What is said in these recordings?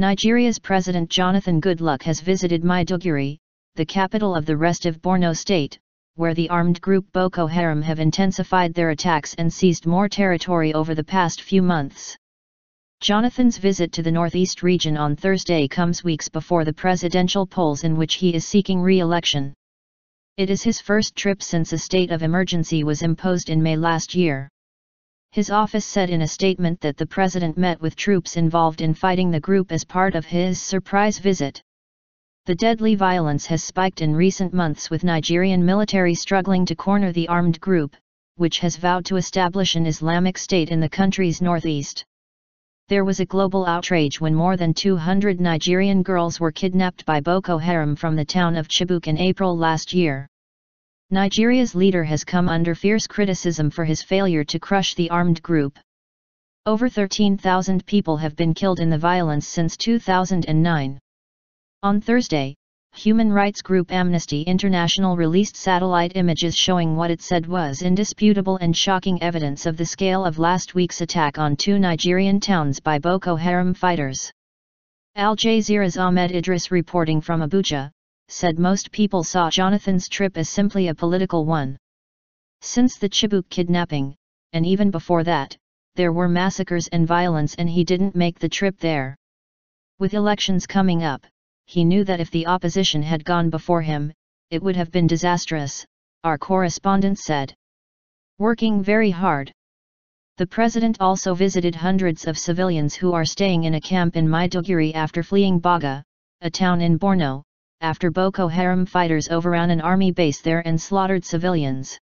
Nigeria's President Jonathan Goodluck has visited Maiduguri, the capital of the restive Borno state, where the armed group Boko Haram have intensified their attacks and seized more territory over the past few months. Jonathan's visit to the northeast region on Thursday comes weeks before the presidential polls in which he is seeking re-election. It is his first trip since a state of emergency was imposed in May last year. His office said in a statement that the president met with troops involved in fighting the group as part of his surprise visit. The deadly violence has spiked in recent months, with Nigerian military struggling to corner the armed group, which has vowed to establish an Islamic state in the country's northeast. There was a global outrage when more than 200 Nigerian girls were kidnapped by Boko Haram from the town of Chibuk in April last year. Nigeria's leader has come under fierce criticism for his failure to crush the armed group. Over 13,000 people have been killed in the violence since 2009. On Thursday, human rights group Amnesty International released satellite images showing what it said was indisputable and shocking evidence of the scale of last week's attack on 2 Nigerian towns by Boko Haram fighters. Al Jazeera's Ahmed Idris, reporting from Abuja, said most people saw Jonathan's trip as simply a political one. Since the Chibuk kidnapping, and even before that, there were massacres and violence, and he didn't make the trip there. With elections coming up, he knew that if the opposition had gone before him, it would have been disastrous, our correspondent said. Working very hard. The president also visited hundreds of civilians who are staying in a camp in Maiduguri after fleeing Baga, a town in Borno, after Boko Haram fighters overran an army base there and slaughtered civilians.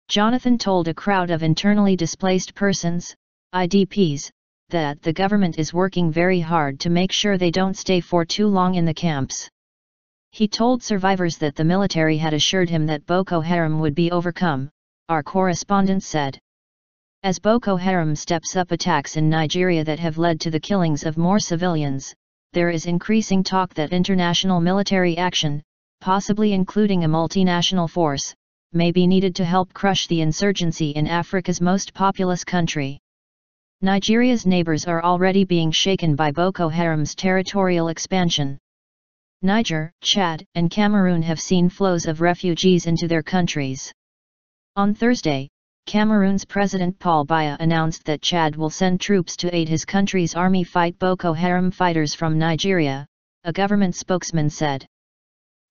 Jonathan told a crowd of internally displaced persons, IDPs, that the government is working very hard to make sure they don't stay for too long in the camps. He told survivors that the military had assured him that Boko Haram would be overcome, our correspondent said. As Boko Haram steps up attacks in Nigeria that have led to the killings of more civilians, there is increasing talk that international military action, possibly including a multinational force, may be needed to help crush the insurgency in Africa's most populous country. Nigeria's neighbors are already being shaken by Boko Haram's territorial expansion. Niger, Chad, and Cameroon have seen flows of refugees into their countries. On Thursday, Cameroon's President Paul Biya announced that Chad will send troops to aid his country's army fight Boko Haram fighters from Nigeria, a government spokesman said.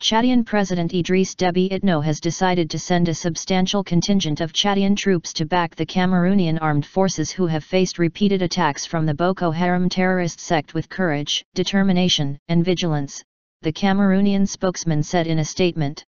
Chadian President Idriss Déby Itno has decided to send a substantial contingent of Chadian troops to back the Cameroonian armed forces, who have faced repeated attacks from the Boko Haram terrorist sect with courage, determination, and vigilance, the Cameroonian spokesman said in a statement.